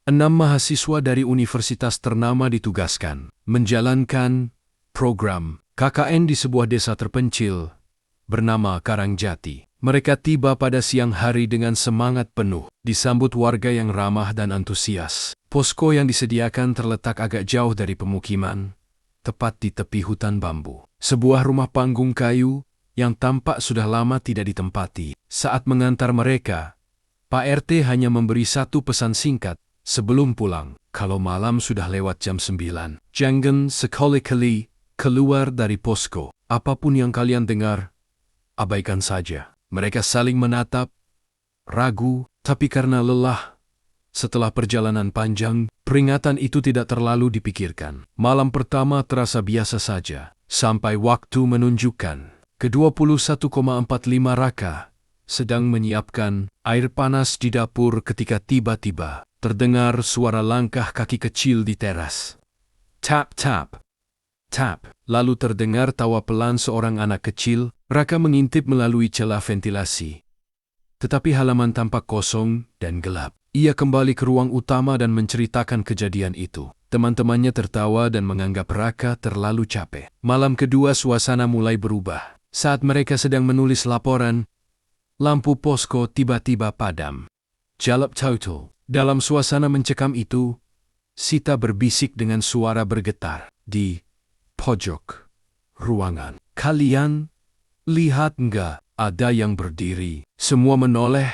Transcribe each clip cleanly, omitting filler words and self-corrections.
6 mahasiswa dari universitas ternama ditugaskan menjalankan program KKN di sebuah desa terpencil bernama Karangjati. Mereka tiba pada siang hari dengan semangat penuh, disambut warga yang ramah dan antusias. Posko yang disediakan terletak agak jauh dari pemukiman, tepat di tepi hutan bambu. Sebuah rumah panggung kayu yang tampak sudah lama tidak ditempati. Saat mengantar mereka, Pak RT hanya memberi satu pesan singkat sebelum pulang. Kalau malam sudah lewat jam 9, jangan sekali-kali keluar dari posko. Apapun yang kalian dengar, abaikan saja. Mereka saling menatap, ragu, tapi karena lelah setelah perjalanan panjang, peringatan itu tidak terlalu dipikirkan. Malam pertama terasa biasa saja, sampai waktu menunjukkan ke-21,45 Raka sedang menyiapkan air panas di dapur ketika tiba-tiba terdengar suara langkah kaki kecil di teras. Tap, tap, tap. Lalu terdengar tawa pelan seorang anak kecil. Raka mengintip melalui celah ventilasi. Tetapi halaman tampak kosong dan gelap. Ia kembali ke ruang utama dan menceritakan kejadian itu. Teman-temannya tertawa dan menganggap Raka terlalu capek. Malam kedua suasana mulai berubah. Saat mereka sedang menulis laporan, lampu posko tiba-tiba padam. Jalap total. Dalam suasana mencekam itu, Sita berbisik dengan suara bergetar di pojok ruangan. Kalian lihat enggak? Ada yang berdiri. Semua menoleh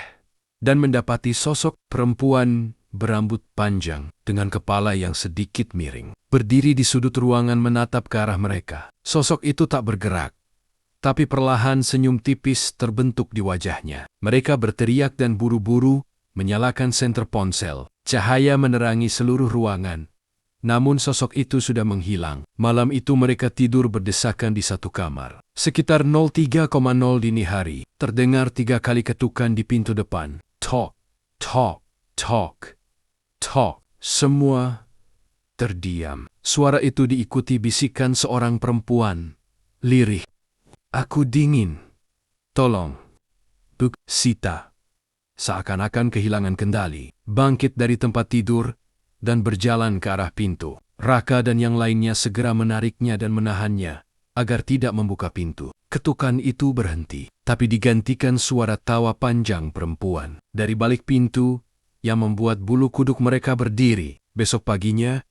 dan mendapati sosok perempuan berambut panjang dengan kepala yang sedikit miring. Berdiri di sudut ruangan menatap ke arah mereka. Sosok itu tak bergerak, tapi perlahan senyum tipis terbentuk di wajahnya. Mereka berteriak dan buru-buru menyalakan senter ponsel. Cahaya menerangi seluruh ruangan. Namun sosok itu sudah menghilang. Malam itu mereka tidur berdesakan di satu kamar. Sekitar 03.00 dini hari, terdengar 3 kali ketukan di pintu depan. Tok, tok, tok, tok. Semua terdiam. Suara itu diikuti bisikan seorang perempuan lirih. Aku dingin. Tolong. Buk, Sita. Seakan-akan kehilangan kendali, bangkit dari tempat tidur dan berjalan ke arah pintu. Raka dan yang lainnya segera menariknya dan menahannya agar tidak membuka pintu. Ketukan itu berhenti, tapi digantikan suara tawa panjang perempuan dari balik pintu yang membuat bulu kuduk mereka berdiri. Besok paginya,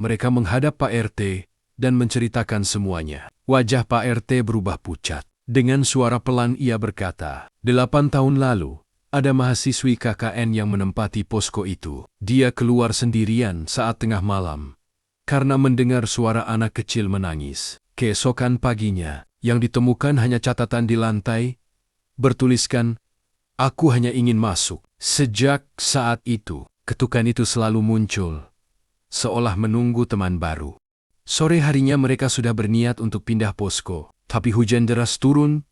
mereka menghadap Pak RT dan menceritakan semuanya. Wajah Pak RT berubah pucat. Dengan suara pelan ia berkata, 8 tahun lalu, ada mahasiswi KKN yang menempati posko itu. Dia keluar sendirian saat tengah malam karena mendengar suara anak kecil menangis. Keesokan paginya, yang ditemukan hanya catatan di lantai, bertuliskan, "Aku hanya ingin masuk." Sejak saat itu, ketukan itu selalu muncul, seolah menunggu teman baru. Sore harinya mereka sudah berniat untuk pindah posko, tapi hujan deras turun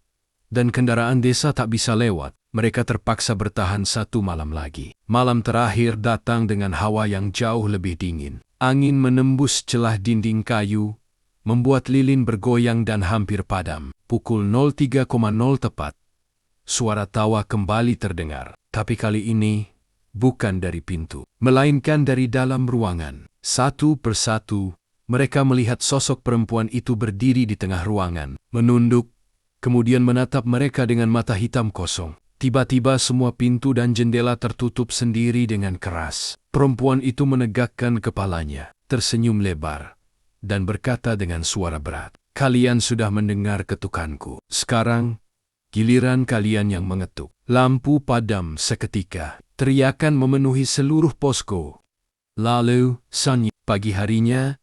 dan kendaraan desa tak bisa lewat. Mereka terpaksa bertahan 1 malam lagi. Malam terakhir datang dengan hawa yang jauh lebih dingin. Angin menembus celah dinding kayu, membuat lilin bergoyang dan hampir padam. Pukul 03.00 tepat, suara tawa kembali terdengar. Tapi kali ini, bukan dari pintu, melainkan dari dalam ruangan. Satu persatu, mereka melihat sosok perempuan itu berdiri di tengah ruangan, menunduk, kemudian menatap mereka dengan mata hitam kosong. Tiba-tiba semua pintu dan jendela tertutup sendiri dengan keras. Perempuan itu menegakkan kepalanya, tersenyum lebar, dan berkata dengan suara berat, "Kalian sudah mendengar ketukanku. Sekarang, giliran kalian yang mengetuk." Lampu padam seketika. Teriakan memenuhi seluruh posko. Lalu, pagi harinya,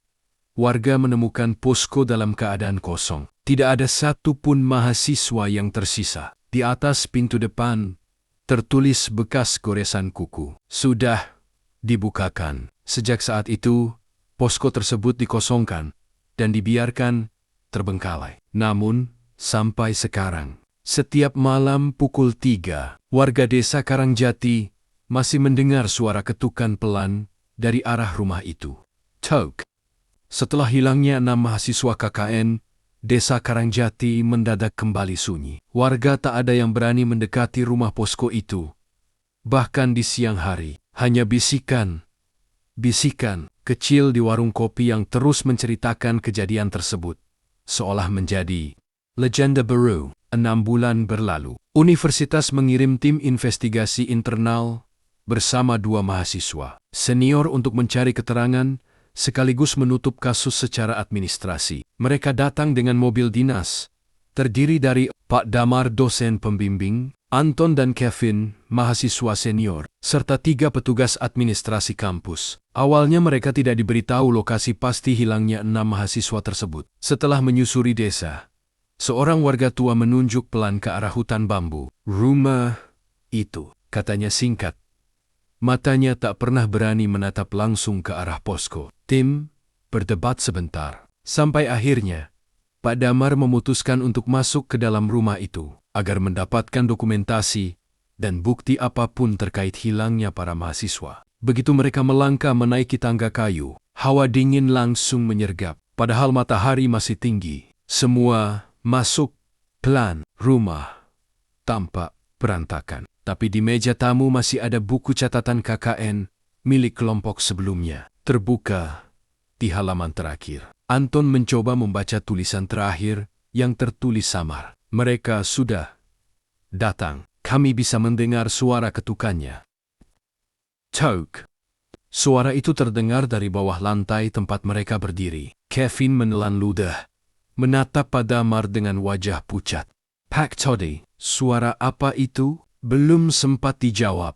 warga menemukan posko dalam keadaan kosong. Tidak ada satupun mahasiswa yang tersisa. Di atas pintu depan, tertulis bekas goresan kuku. Sudah dibukakan. Sejak saat itu, posko tersebut dikosongkan dan dibiarkan terbengkalai. Namun, sampai sekarang, setiap malam pukul 3, warga desa Karangjati masih mendengar suara ketukan pelan dari arah rumah itu. Tok. Setelah hilangnya 6 mahasiswa KKN, Desa Karangjati mendadak kembali sunyi. Warga tak ada yang berani mendekati rumah posko itu. Bahkan di siang hari, hanya bisikan Bisikan kecil di warung kopi yang terus menceritakan kejadian tersebut, seolah menjadi legenda baru. 6 bulan berlalu, universitas mengirim tim investigasi internal bersama 2 mahasiswa senior untuk mencari keterangan sekaligus menutup kasus secara administrasi. Mereka datang dengan mobil dinas, terdiri dari Pak Damar dosen pembimbing, Anton dan Kevin, mahasiswa senior, serta 3 petugas administrasi kampus. Awalnya mereka tidak diberitahu lokasi pasti hilangnya 6 mahasiswa tersebut. Setelah menyusuri desa, seorang warga tua menunjuk pelan ke arah hutan bambu. Rumah itu, katanya singkat. Matanya tak pernah berani menatap langsung ke arah posko. Tim berdebat sebentar, sampai akhirnya Pak Damar memutuskan untuk masuk ke dalam rumah itu agar mendapatkan dokumentasi dan bukti apapun terkait hilangnya para mahasiswa. Begitu mereka melangkah menaiki tangga kayu, hawa dingin langsung menyergap, padahal matahari masih tinggi. Semua masuk pelan. Rumah tampak berantakan, tapi di meja tamu masih ada buku catatan KKN milik kelompok sebelumnya, terbuka di halaman terakhir. Anton mencoba membaca tulisan terakhir yang tertulis samar. Mereka sudah datang. Kami bisa mendengar suara ketukannya. Tok. Suara itu terdengar dari bawah lantai tempat mereka berdiri. Kevin menelan ludah, menatap Pak Damar dengan wajah pucat. Pak Toddy, suara apa itu? Belum sempat dijawab.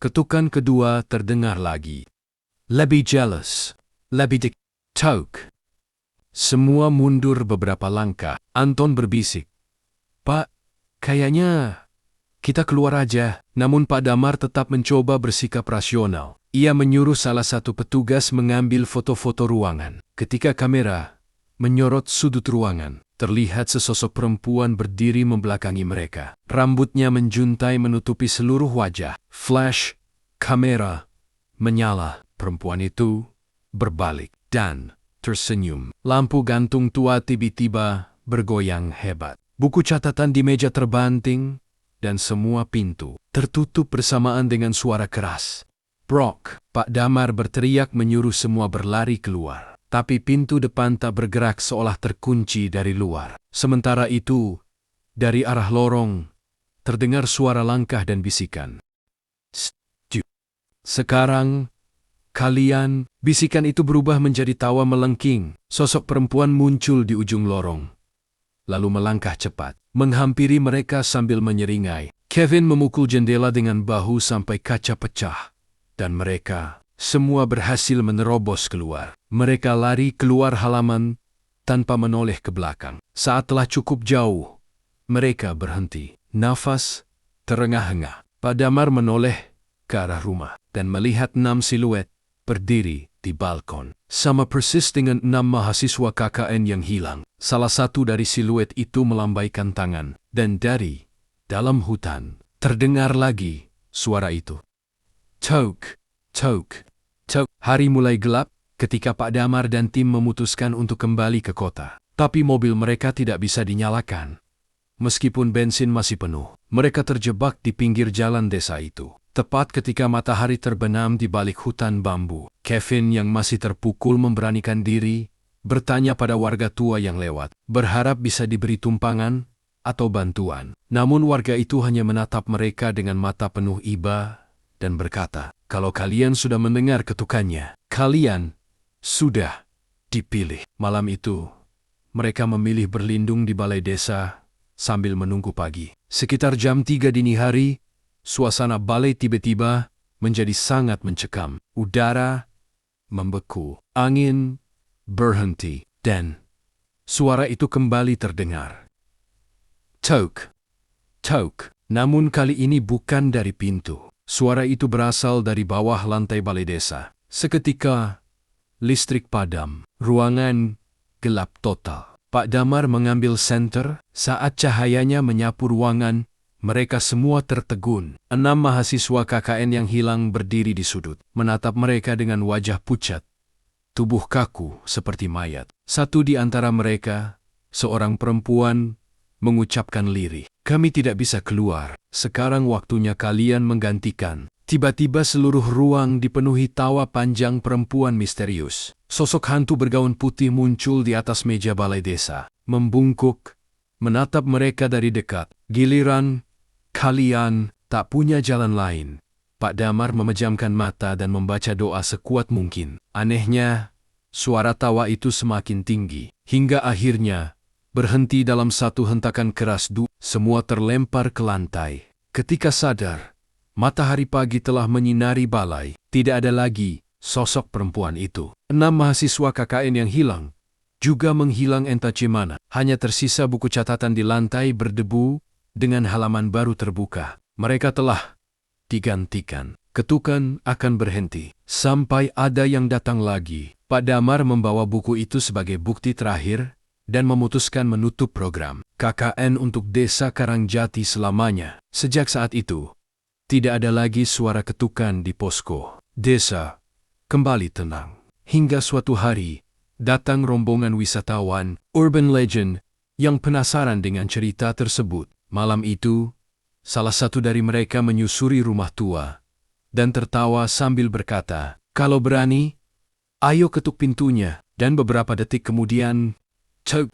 Ketukan kedua terdengar lagi. Lebih jelas, lebih Tok. Semua mundur beberapa langkah. Anton berbisik. Pak, kayaknya kita keluar aja. Namun Pak Damar tetap mencoba bersikap rasional. Ia menyuruh salah satu petugas mengambil foto-foto ruangan. Ketika kamera menyorot sudut ruangan, terlihat sesosok perempuan berdiri membelakangi mereka. Rambutnya menjuntai menutupi seluruh wajah. Flash kamera menyala. Perempuan itu berbalik dan tersenyum. Lampu gantung tua tiba-tiba bergoyang hebat. Buku catatan di meja terbanting dan semua pintu tertutup bersamaan dengan suara keras. Brok, Pak Damar berteriak menyuruh semua berlari keluar. Tapi pintu depan tak bergerak seolah terkunci dari luar. Sementara itu, dari arah lorong, terdengar suara langkah dan bisikan. Sekarang, kalian, bisikan itu berubah menjadi tawa melengking. Sosok perempuan muncul di ujung lorong, lalu melangkah cepat, menghampiri mereka sambil menyeringai. Kevin memukul jendela dengan bahu sampai kaca pecah, dan mereka semua berhasil menerobos keluar. Mereka lari keluar halaman tanpa menoleh ke belakang. Saat telah cukup jauh, mereka berhenti. Nafas terengah-engah. Pak Damar menoleh ke arah rumah dan melihat 6 siluet berdiri di balkon. Sama persis dengan 6 mahasiswa KKN yang hilang. Salah satu dari siluet itu melambaikan tangan, dan dari dalam hutan terdengar lagi suara itu. Tok, tok, tok. Hari mulai gelap ketika Pak Damar dan tim memutuskan untuk kembali ke kota. Tapi mobil mereka tidak bisa dinyalakan. Meskipun bensin masih penuh, mereka terjebak di pinggir jalan desa itu. Tepat ketika matahari terbenam di balik hutan bambu, Kevin yang masih terpukul memberanikan diri, bertanya pada warga tua yang lewat, berharap bisa diberi tumpangan atau bantuan. Namun warga itu hanya menatap mereka dengan mata penuh iba dan berkata, kalau kalian sudah mendengar ketukannya, kalian sudah dipilih. Malam itu, mereka memilih berlindung di balai desa sambil menunggu pagi. Sekitar jam 3 dini hari, suasana balai tiba-tiba menjadi sangat mencekam. Udara membeku, angin berhenti, dan suara itu kembali terdengar. Tok, tok. Namun kali ini bukan dari pintu. Suara itu berasal dari bawah lantai balai desa. Seketika, listrik padam. Ruangan gelap total. Pak Damar mengambil senter. Saat cahayanya menyapu ruangan, mereka semua tertegun. 6 mahasiswa KKN yang hilang berdiri di sudut, menatap mereka dengan wajah pucat, tubuh kaku seperti mayat. Satu di antara mereka, seorang perempuan, mengucapkan lirih, "Kami tidak bisa keluar. Sekarang waktunya kalian menggantikan Tiba-tiba seluruh ruang dipenuhi tawa panjang perempuan misterius. Sosok hantu bergaun putih muncul di atas meja balai desa, membungkuk, menatap mereka dari dekat. Giliran, kalian tak punya jalan lain. Pak Damar memejamkan mata dan membaca doa sekuat mungkin. Anehnya, suara tawa itu semakin tinggi, hingga akhirnya berhenti dalam satu hentakan keras. Semua terlempar ke lantai. Ketika sadar, matahari pagi telah menyinari balai. Tidak ada lagi sosok perempuan itu. 6 mahasiswa KKN yang hilang juga menghilang entah cemana. Hanya tersisa buku catatan di lantai berdebu dengan halaman baru terbuka. Mereka telah digantikan. Ketukan akan berhenti sampai ada yang datang lagi. Pak Damar membawa buku itu sebagai bukti terakhir dan memutuskan menutup program KKN untuk Desa Karangjati selamanya. Sejak saat itu, tidak ada lagi suara ketukan di posko. Desa kembali tenang. Hingga suatu hari, datang rombongan wisatawan, urban legend, yang penasaran dengan cerita tersebut. Malam itu, salah satu dari mereka menyusuri rumah tua dan tertawa sambil berkata, "Kalau berani, ayo ketuk pintunya." Dan beberapa detik kemudian, cek,